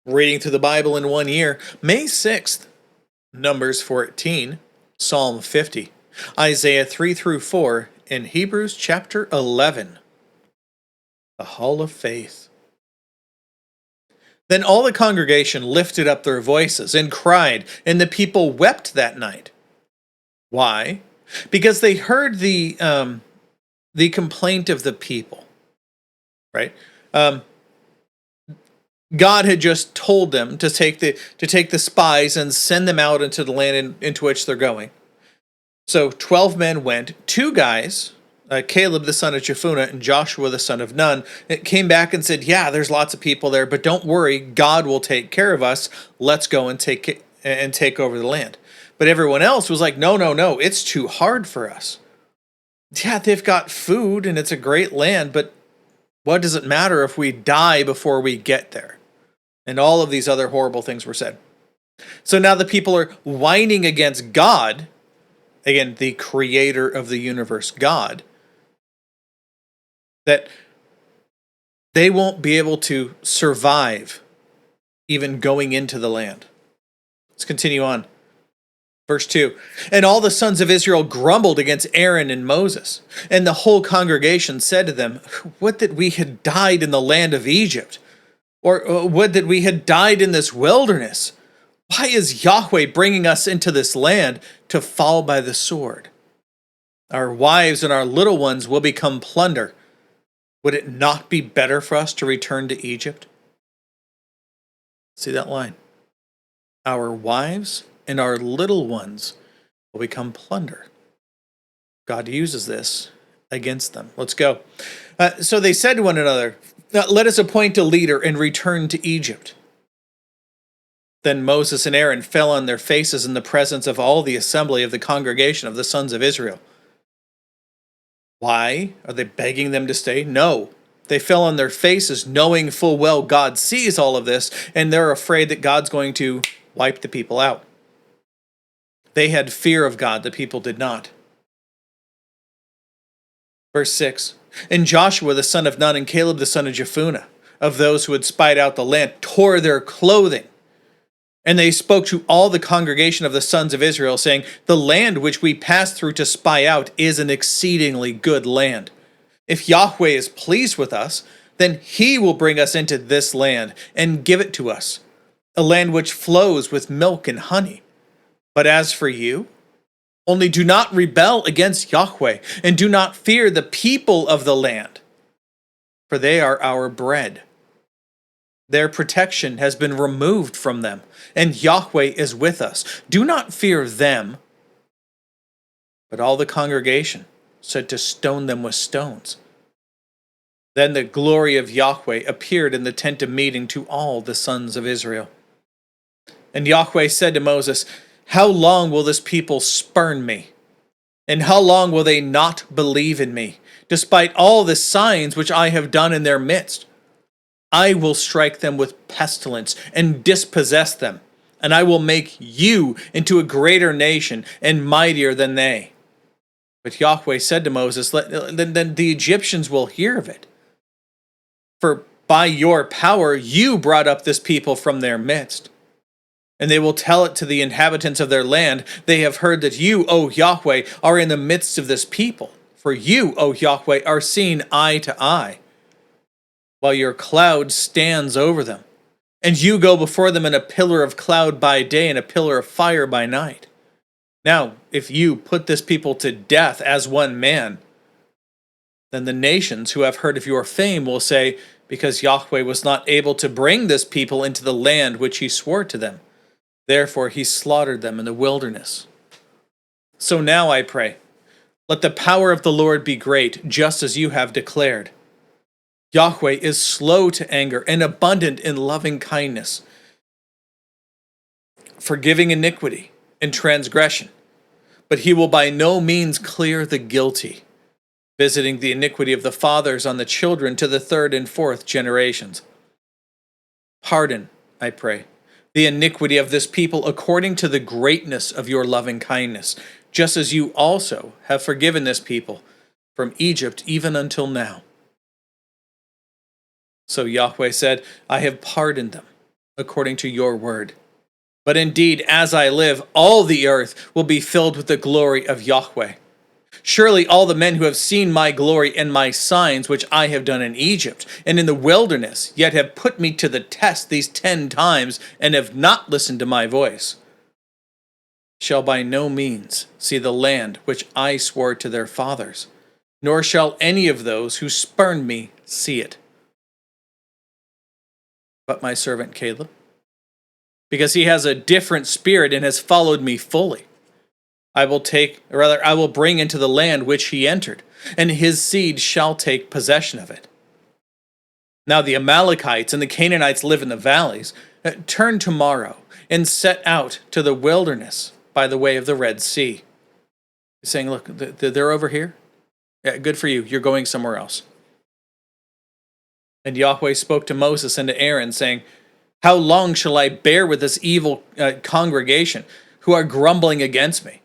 Reading through the Bible in 1 year, May 6th, Numbers 14, Psalm 50, Isaiah 3 through 4, and Hebrews chapter 11. The Hall of Faith. Then all the congregation lifted up their voices and cried, and the people wept that night. Why? Because they heard the complaint of the people, right? God had just told them to take the spies and send them out into the land into which they're going. So 12 men went. 2 guys, Caleb the son of Jephunneh and Joshua the son of Nun, came back and said, "Yeah, there's lots of people there, but don't worry, God will take care of us. Let's go and take over the land." But everyone else was like, "No, no, no, it's too hard for us. Yeah, they've got food and it's a great land, but what does it matter if we die before we get there?" And all of these other horrible things were said. So now the people are whining against God, again, the creator of the universe, God, that they won't be able to survive even going into the land. Let's continue on. Verse 2, and all the sons of Israel grumbled against Aaron and Moses, and the whole congregation said to them, "Would that we had died in the land of Egypt, or would that we had died in this wilderness. Why is Yahweh bringing us into this land to fall by the sword? Our wives and our little ones will become plunder. Would it not be better for us to return to Egypt?" See that line? Our wives and our little ones will become plunder. God uses this against them. Let's go. So they said to one another, "Let us appoint a leader and return to Egypt." Then Moses and Aaron fell on their faces in the presence of all the assembly of the congregation of the sons of Israel. Why? Are they begging them to stay? No. They fell on their faces, knowing full well God sees all of this, and they're afraid that God's going to wipe the people out. They had fear of God, the people did not. Verse 6, and Joshua the son of Nun and Caleb the son of Jephunneh, of those who had spied out the land, tore their clothing. And they spoke to all the congregation of the sons of Israel, saying, "The land which we passed through to spy out is an exceedingly good land. If Yahweh is pleased with us, then he will bring us into this land and give it to us, a land which flows with milk and honey. But as for you, only do not rebel against Yahweh, and do not fear the people of the land, for they are our bread. Their protection has been removed from them, and Yahweh is with us. Do not fear them." But all the congregation said to stone them with stones. Then the glory of Yahweh appeared in the tent of meeting to all the sons of Israel. And Yahweh said to Moses, "How long will this people spurn me? And how long will they not believe in me, despite all the signs which I have done in their midst? I will strike them with pestilence and dispossess them, and I will make you into a greater nation and mightier than they." But Yahweh said to Moses, "Then the Egyptians will hear of it. For by your power you brought up this people from their midst. And they will tell it to the inhabitants of their land. They have heard that you, O Yahweh, are in the midst of this people. For you, O Yahweh, are seen eye to eye, while your cloud stands over them. And you go before them in a pillar of cloud by day and a pillar of fire by night. Now, if you put this people to death as one man, then the nations who have heard of your fame will say, because Yahweh was not able to bring this people into the land which he swore to them, therefore he slaughtered them in the wilderness. So now I pray, let the power of the Lord be great, just as you have declared. Yahweh is slow to anger and abundant in loving kindness, forgiving iniquity and transgression, but he will by no means clear the guilty, visiting the iniquity of the fathers on the children to the 3rd and 4th generations. Pardon, I pray, the iniquity of this people according to the greatness of your loving kindness, just as you also have forgiven this people from Egypt even until now." So Yahweh said, "I have pardoned them, according to your word. But indeed, as I live, all the earth will be filled with the glory of Yahweh. Surely all the men who have seen my glory and my signs which I have done in Egypt and in the wilderness, yet have put me to the test these 10 times and have not listened to my voice, shall by no means see the land which I swore to their fathers, nor shall any of those who spurned me see it. But my servant Caleb, because he has a different spirit and has followed me fully, I will bring into the land which he entered, and his seed shall take possession of it. Now the Amalekites and the Canaanites live in the valleys. Turn tomorrow and set out to the wilderness by the way of the Red Sea. He's saying, look, they're over here. Yeah, good for you. You're going somewhere else. And Yahweh spoke to Moses and to Aaron, saying, how long shall I bear with this evil congregation who are grumbling against me?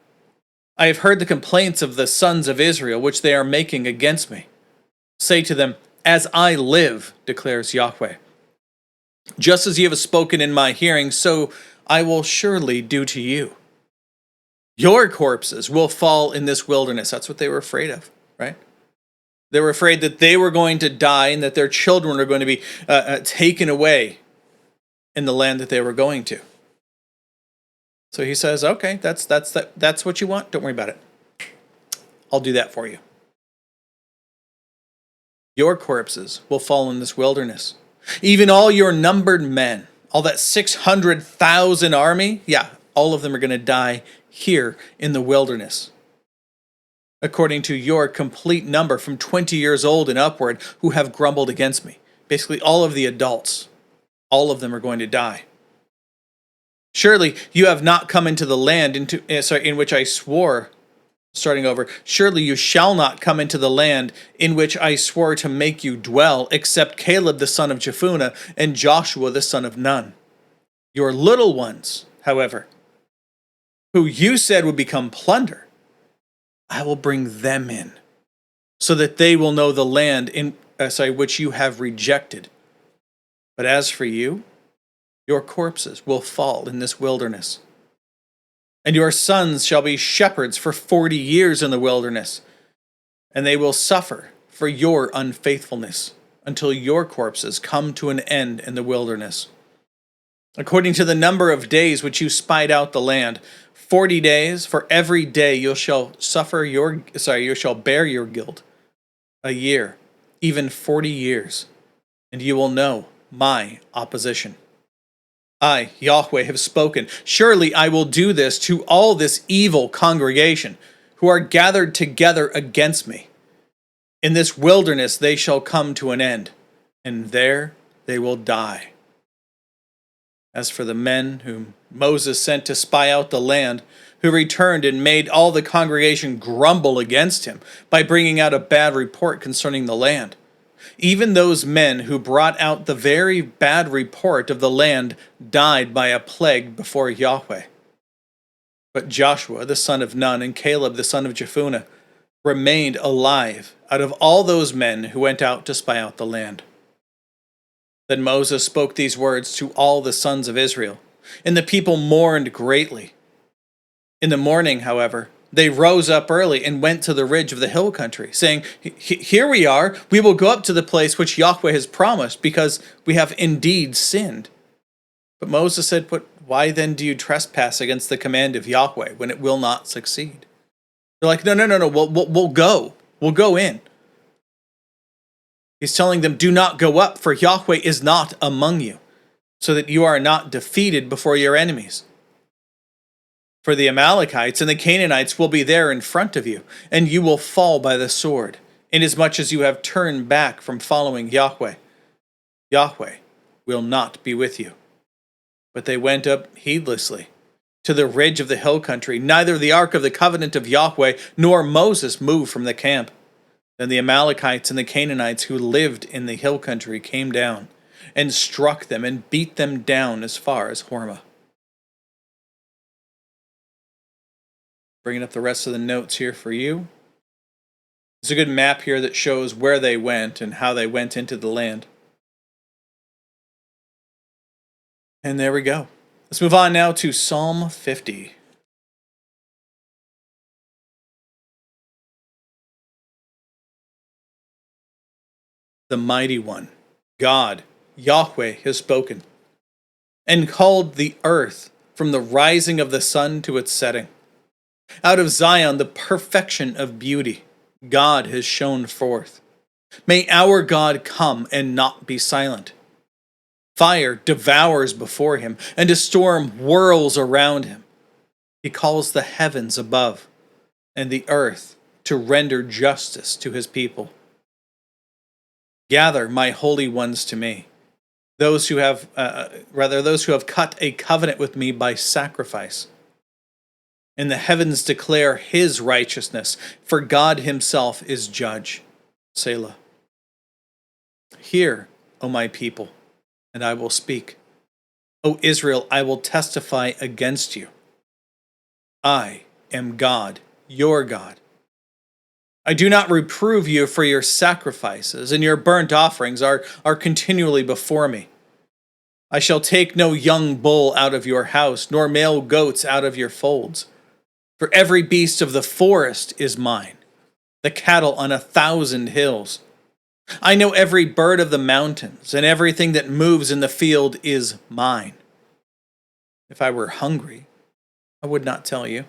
I have heard the complaints of the sons of Israel, which they are making against me. Say to them, as I live, declares Yahweh, just as you have spoken in my hearing, so I will surely do to you. Your corpses will fall in this wilderness. That's what they were afraid of, right? They were afraid that they were going to die and that their children are going to be taken away in the land that they were going to. So he says, okay, that's what you want. Don't worry about it. I'll do that for you. Your corpses will fall in this wilderness. Even all your numbered men, all that 600,000 army, yeah, all of them are going to die here in the wilderness. According to your complete number from 20 years old and upward who have grumbled against me. Basically all of the adults. All of them are going to die. Surely you have not come into the land in which I swore, starting over, surely you shall not come into the land in which I swore to make you dwell, except Caleb the son of Jephunneh and Joshua the son of Nun. Your little ones, however, who you said would become plunder, I will bring them in, so that they will know the land which you have rejected. But as for you, your corpses will fall in this wilderness. And your sons shall be shepherds for 40 years in the wilderness, and they will suffer for your unfaithfulness until your corpses come to an end in the wilderness. According to the number of days which you spied out the land, 40 days, for every day you shall bear your guilt. A year, even 40 years, and you will know my opposition. I, Yahweh, have spoken. Surely I will do this to all this evil congregation who are gathered together against me. In this wilderness they shall come to an end, and there they will die. As for the men whom Moses sent to spy out the land, who returned and made all the congregation grumble against him by bringing out a bad report concerning the land, even those men who brought out the very bad report of the land died by a plague before Yahweh. But Joshua the son of Nun and Caleb the son of Jephunneh remained alive out of all those men who went out to spy out the land. Then Moses spoke these words to all the sons of Israel, and the people mourned greatly. In the morning, however, they rose up early and went to the ridge of the hill country, saying, here we are, we will go up to the place which Yahweh has promised, because we have indeed sinned. But Moses said, but why then do you trespass against the command of Yahweh when it will not succeed? They're like, no, we'll go. We'll go in. He's telling them, do not go up, for Yahweh is not among you, so that you are not defeated before your enemies. For the Amalekites and the Canaanites will be there in front of you, and you will fall by the sword, inasmuch as you have turned back from following Yahweh. Yahweh will not be with you. But they went up heedlessly to the ridge of the hill country. Neither the ark of the covenant of Yahweh nor Moses moved from the camp. Then the Amalekites and the Canaanites who lived in the hill country came down and struck them and beat them down as far as Hormah. Bringing up the rest of the notes here for you. There's a good map here that shows where they went and how they went into the land. And there we go. Let's move on now to Psalm 50. The Mighty One, God, Yahweh, has spoken, and called the earth from the rising of the sun to its setting. Out of Zion, the perfection of beauty, God has shone forth. May our God come and not be silent. Fire devours before him, and a storm whirls around him. He calls the heavens above and the earth to render justice to his people. Gather my holy ones to me, those who have cut a covenant with me by sacrifice. And the heavens declare his righteousness, for God himself is judge. Selah. Hear, O my people, and I will speak. O Israel, I will testify against you. I am God, your God. I do not reprove you for your sacrifices, and your burnt offerings are continually before me. I shall take no young bull out of your house, nor male goats out of your folds. For every beast of the forest is mine, the cattle on 1,000 hills. I know every bird of the mountains, and everything that moves in the field is mine. If I were hungry, I would not tell you.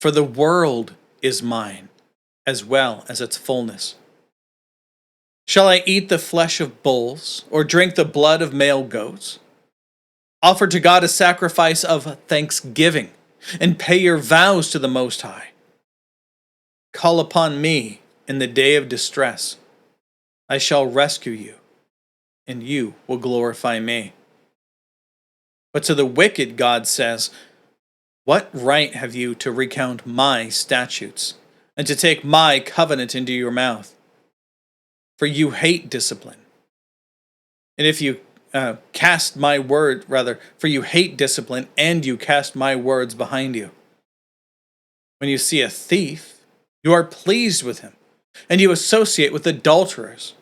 For the world is mine, as well as its fullness. Shall I eat the flesh of bulls, or drink the blood of male goats? Offer to God a sacrifice of thanksgiving, and pay your vows to the Most High. Call upon me in the day of distress. I shall rescue you, and you will glorify me. But to the wicked, God says, what right have you to recount my statutes, and to take my covenant into your mouth? For you hate discipline. And if you for you hate discipline, and you cast my words behind you. When you see a thief, you are pleased with him, and you associate with adulterers.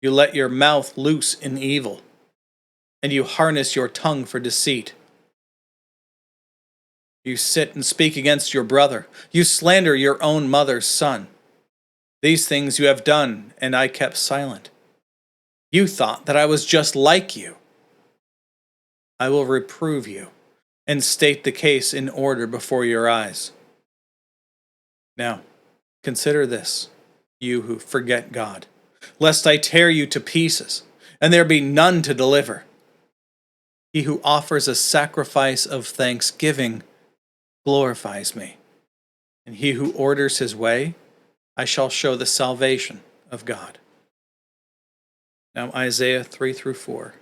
You let your mouth loose in evil, and you harness your tongue for deceit. You sit and speak against your brother. You slander your own mother's son. These things you have done, and I kept silent. You thought that I was just like you. I will reprove you and state the case in order before your eyes. Now, consider this, you who forget God, lest I tear you to pieces, and there be none to deliver. He who offers a sacrifice of thanksgiving glorifies me, and he who orders his way, I shall show the salvation of God. Now Isaiah 3-4.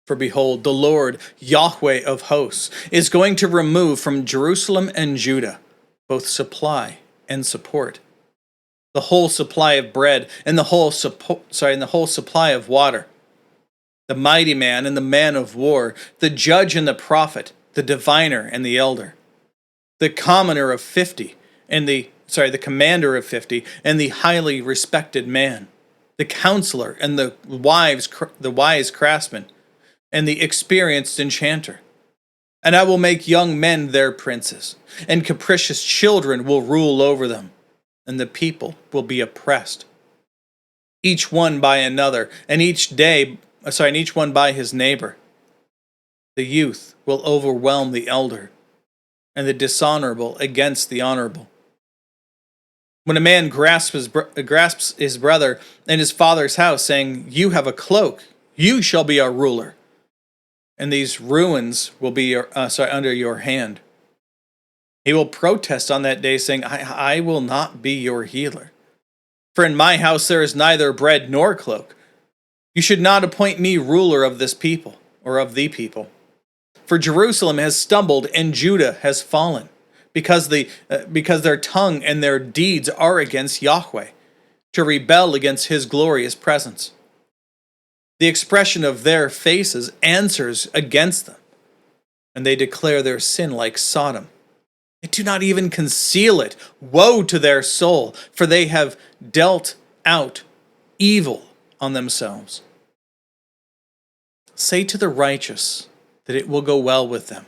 For behold, the Lord, Yahweh of hosts, is going to remove from Jerusalem and Judah both supply and support, the whole supply of bread and the whole supply of water, the mighty man and the man of war, the judge and the prophet, the diviner and the elder, the commoner of 50 and the commander of 50 and the highly respected man, the counselor and the wise craftsman, and the experienced enchanter. And I will make young men their princes, and capricious children will rule over them, and the people will be oppressed, each one by another, and each one by his neighbor. The youth will overwhelm the elder, and the dishonorable against the honorable. When a man grasps his brother in his father's house, saying, "You have a cloak, you shall be our ruler," and these ruins will be under your hand. He will protest on that day, saying, I will not be your healer. For in my house there is neither bread nor cloak. You should not appoint me ruler of this people, or of the people. For Jerusalem has stumbled and Judah has fallen, because their tongue and their deeds are against Yahweh, to rebel against his glorious presence. The expression of their faces answers against them, and they declare their sin like Sodom. They do not even conceal it. Woe to their soul, for they have dealt out evil on themselves. Say to the righteous that it will go well with them,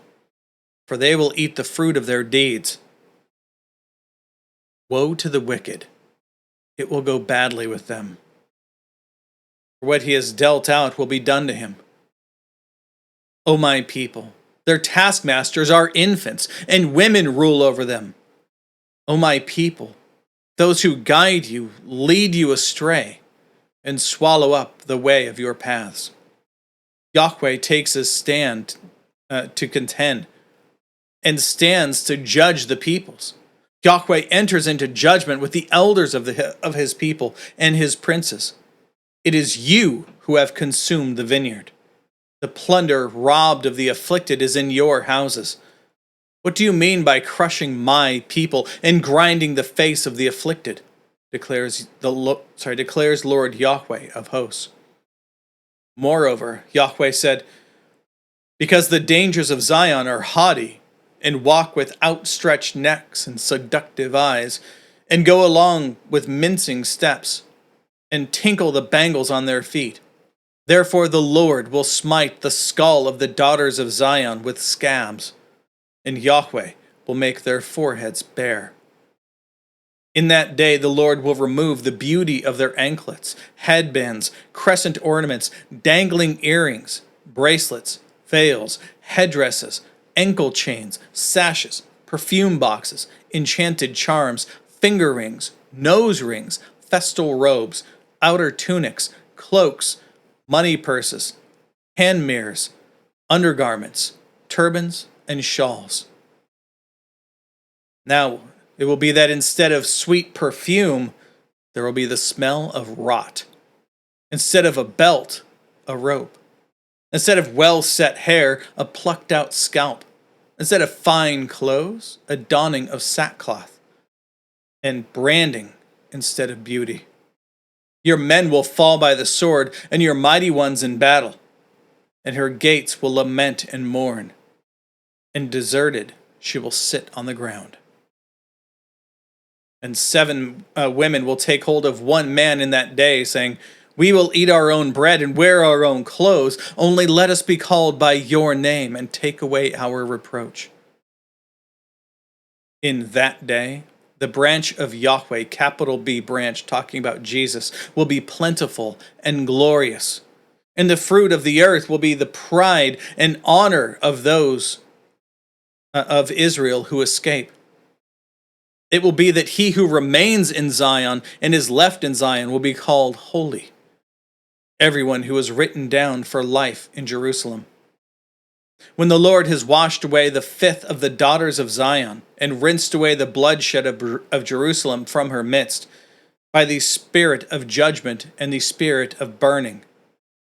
for they will eat the fruit of their deeds. Woe to the wicked, it will go badly with them. For what he has dealt out will be done to him. O my people, their taskmasters are infants, and women rule over them. O my people, those who guide you lead you astray, and swallow up the way of your paths. Yahweh takes his stand to contend, and stands to judge the peoples. Yahweh enters into judgment with the elders of his people and his princes. It is you who have consumed the vineyard. The plunder robbed of the afflicted is in your houses. What do you mean by crushing my people and grinding the face of the afflicted? Declares Lord Yahweh of hosts. Moreover, Yahweh said, because the dangers of Zion are haughty, and walk with outstretched necks and seductive eyes, and go along with mincing steps, and tinkle the bangles on their feet. Therefore the Lord will smite the skull of the daughters of Zion with scabs, and Yahweh will make their foreheads bare. In that day the Lord will remove the beauty of their anklets, headbands, crescent ornaments, dangling earrings, bracelets, veils, headdresses, ankle chains, sashes, perfume boxes, enchanted charms, finger rings, nose rings, festal robes, outer tunics, cloaks, money purses, hand mirrors, undergarments, turbans, and shawls. Now it will be that instead of sweet perfume, there will be the smell of rot. Instead of a belt, a rope. Instead of well-set hair, a plucked-out scalp. Instead of fine clothes, a donning of sackcloth. And branding instead of beauty. Your men will fall by the sword, and your mighty ones in battle. And her gates will lament and mourn. And deserted she will sit on the ground. And 7 women will take hold of one man in that day, saying, we will eat our own bread and wear our own clothes. Only let us be called by your name and take away our reproach. In that day, the branch of Yahweh, capital B branch, talking about Jesus, will be plentiful and glorious. And the fruit of the earth will be the pride and honor of those of Israel who escape. It will be that he who remains in Zion and is left in Zion will be called holy. Everyone who is written down for life in Jerusalem. When the Lord has washed away the fifth of the daughters of Zion and rinsed away the bloodshed of Jerusalem from her midst, by the spirit of judgment and the spirit of burning,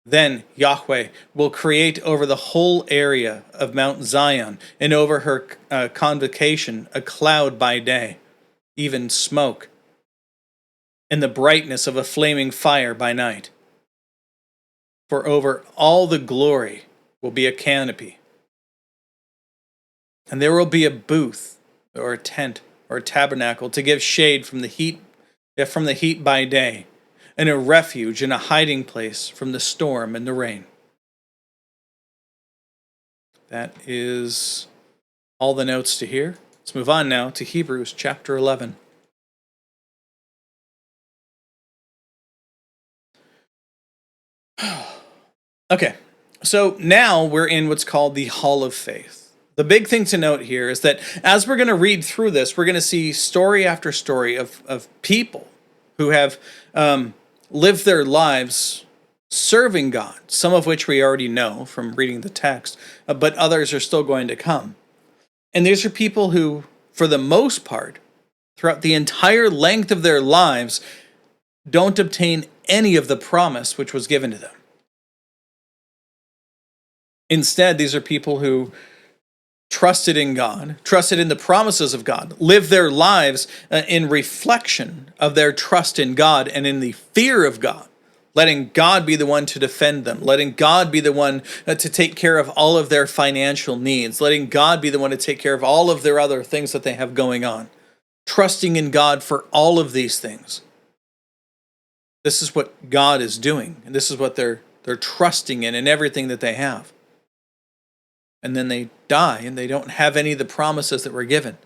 then Yahweh will create over the whole area of Mount Zion and over her convocation a cloud by day, even smoke, and the brightness of a flaming fire by night. For over all the glory will be a canopy, and there will be a booth or a tent or a tabernacle to give shade from the heat by day, and a refuge and a hiding place from the storm and the rain. That is all the notes to here. Let's move on now to Hebrews chapter 11. Okay, so now we're in what's called the Hall of Faith. The big thing to note here is that as we're going to read through this, we're going to see story after story of people who have lived their lives serving God, some of which we already know from reading the text, but others are still going to come. And these are people who, for the most part, throughout the entire length of their lives, don't obtain any of the promise which was given to them. Instead, these are people who trusted in God, trusted in the promises of God, lived their lives in reflection of their trust in God and in the fear of God, letting God be the one to defend them, letting God be the one to take care of all of their financial needs, letting God be the one to take care of all of their other things that they have going on, trusting in God for all of these things. This is what God is doing, and this is what they're trusting in everything that they have. And then they die, and they don't have any of the promises that were given.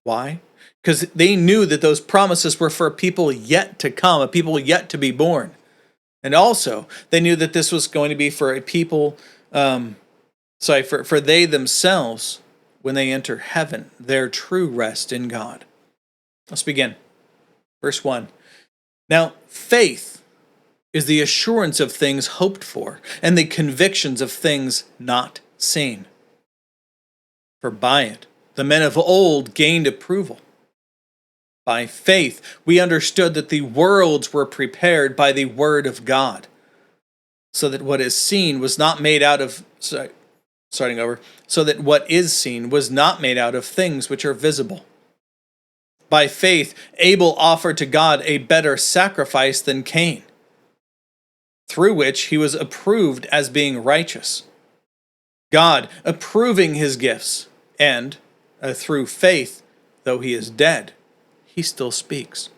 Why? Because they knew that those promises were for people yet to come, a people yet to be born. And also, they knew that this was going to be for a people, for they themselves, when they enter heaven, their true rest in God. Let's begin. Verse 1. Now, faith is the assurance of things hoped for, and the convictions of things not seen. For by it, the men of old gained approval. By faith, we understood that the worlds were prepared by the word of God, so that what is seen was not made out of, so that what is seen was not made out of things which are visible. By faith, Abel offered to God a better sacrifice than Cain, through which he was approved as being righteous, God approving his gifts, and through faith, though he is dead, he still speaks.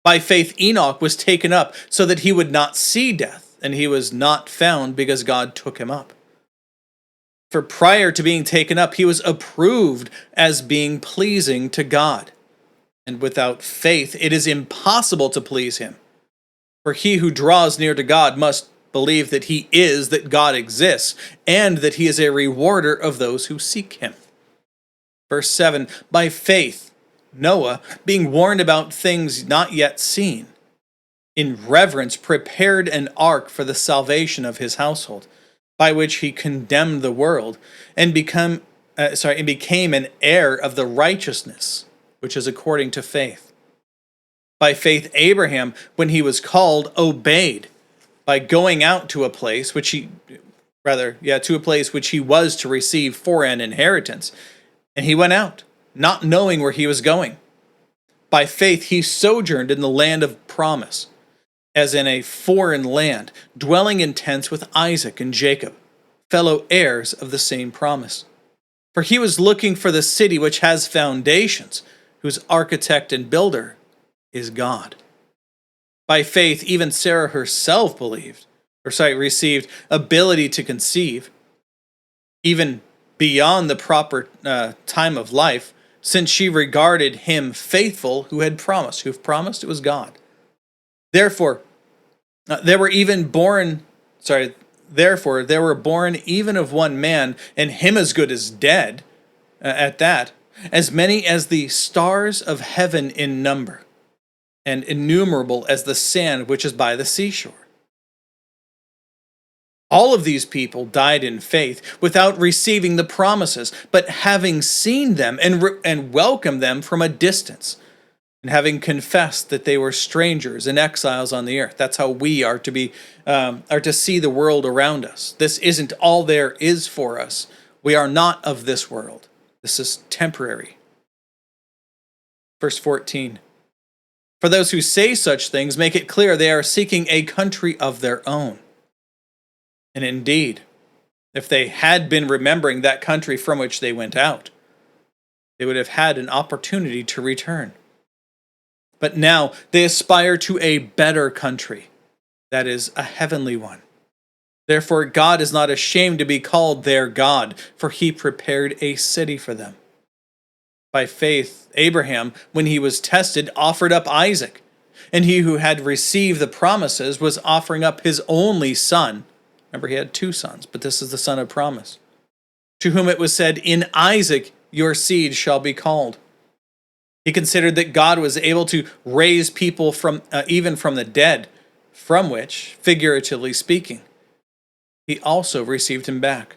By faith, Enoch was taken up so that he would not see death, and he was not found because God took him up. For prior to being taken up, he was approved as being pleasing to God. And without faith, it is impossible to please him. For he who draws near to God must believe that he is, that God exists, and that he is a rewarder of those who seek him. Verse 7, by faith, Noah, being warned about things not yet seen, in reverence prepared an ark for the salvation of his household, by which he condemned the world, and became an heir of the righteousness which is according to faith. By faith, Abraham, when he was called, obeyed, by going out to a place which he was to receive for an inheritance. And he went out, not knowing where he was going. By faith, he sojourned in the land of promise, as in a foreign land, dwelling in tents with Isaac and Jacob, fellow heirs of the same promise. For he was looking for the city which has foundations, whose architect and builder is God. By faith, even Sarah herself received ability to conceive, even beyond the proper time of life, since she regarded him faithful who had promised. Who promised? It was God. Therefore, there were born even of one man, and him as good as dead, at that, as many as the stars of heaven in number, and innumerable as the sand which is by the seashore. All of these people died in faith without receiving the promises, but having seen them and welcomed them from a distance, and having confessed that they were strangers and exiles on the earth. That's how we are to see the world around us. This isn't all there is for us. We are not of this world. This is temporary. Verse 14. For those who say such things make it clear they are seeking a country of their own. And indeed, if they had been remembering that country from which they went out, they would have had an opportunity to return. But now they aspire to a better country, that is, a heavenly one. Therefore, God is not ashamed to be called their God, for he prepared a city for them. By faith, Abraham, when he was tested, offered up Isaac, and he who had received the promises was offering up his only son. Remember, he had two sons, but this is the son of promise, to whom it was said, in Isaac your seed shall be called. He considered that God was able to raise people even from the dead, from which, figuratively speaking, he also received him back.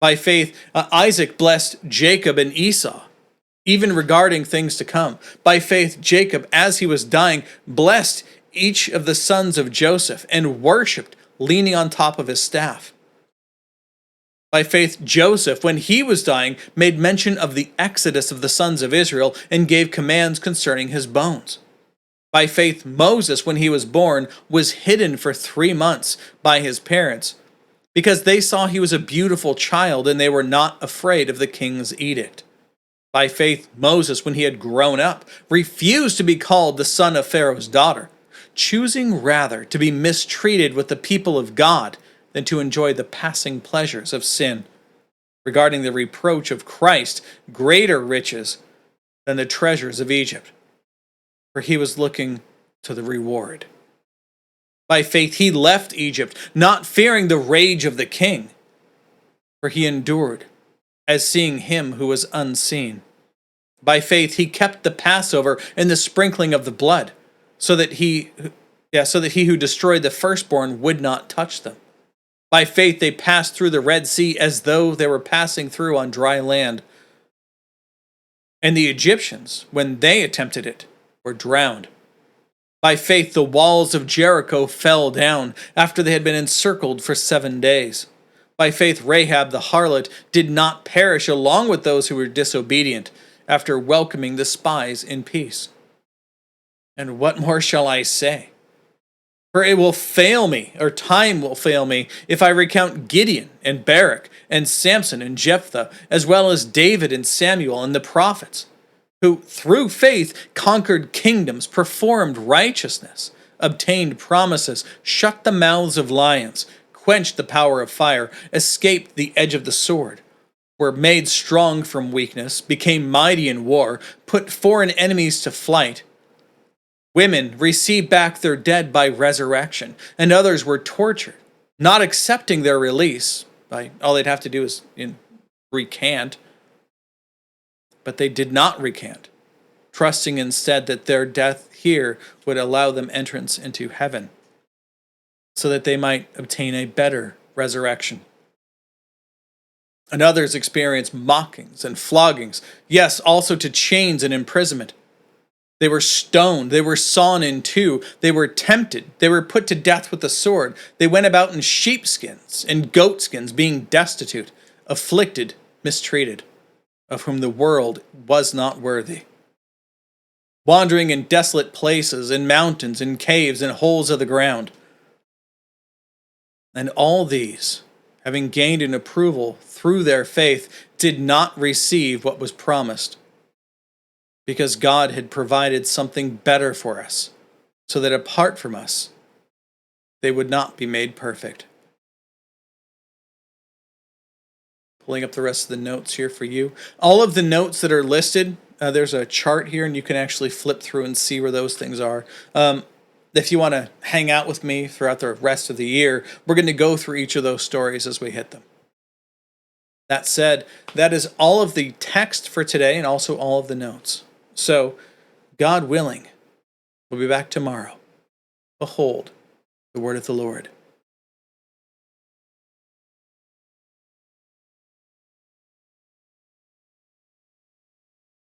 By faith, Isaac blessed Jacob and Esau, even regarding things to come. By faith, Jacob, as he was dying, blessed each of the sons of Joseph and worshipped, leaning on top of his staff. By faith, Joseph, when he was dying, made mention of the exodus of the sons of Israel and gave commands concerning his bones. By faith, Moses, when he was born, was hidden for 3 months by his parents, because they saw he was a beautiful child and they were not afraid of the king's edict. By faith, Moses, when he had grown up, refused to be called the son of Pharaoh's daughter, choosing rather to be mistreated with the people of God than to enjoy the passing pleasures of sin. Regarding the reproach of Christ, greater riches than the treasures of Egypt, for he was looking to the reward. By faith he left Egypt, not fearing the rage of the king, for he endured as seeing him who was unseen. By faith he kept the Passover and the sprinkling of the blood, so that he who destroyed the firstborn would not touch them. By faith they passed through the Red Sea as though they were passing through on dry land. And the Egyptians, when they attempted it, were drowned. By faith the walls of Jericho fell down after they had been encircled for 7 days. By faith Rahab the harlot did not perish along with those who were disobedient, after welcoming the spies in peace. And what more shall I say? For it will fail me, or time will fail me, if I recount Gideon and Barak and Samson and Jephthah, as well as David and Samuel and the prophets, who through faith conquered kingdoms, performed righteousness, obtained promises, shut the mouths of lions, quenched the power of fire, escaped the edge of the sword, were made strong from weakness, became mighty in war, put foreign enemies to flight. Women received back their dead by resurrection, and others were tortured, not accepting their release. All they'd have to do is recant. But they did not recant, trusting instead that their death here would allow them entrance into heaven, so that they might obtain a better resurrection. And others experienced mockings and floggings, yes, also to chains and imprisonment. They were stoned, they were sawn in two, they were tempted, they were put to death with the sword. They went about in sheepskins and goatskins, being destitute, afflicted, mistreated, of whom the world was not worthy. Wandering in desolate places, in mountains, in caves, in holes of the ground. And all these, having gained an approval through their faith, did not receive what was promised, because God had provided something better for us, so that apart from us, they would not be made perfect. Pulling up the rest of the notes here for you. All of the notes that are listed, there's a chart here, and you can actually flip through and see where those things are. If you want to hang out with me throughout the rest of the year, we're going to go through each of those stories as we hit them. That said, that is all of the text for today and also all of the notes. So, God willing, we'll be back tomorrow. Behold, the word of the Lord.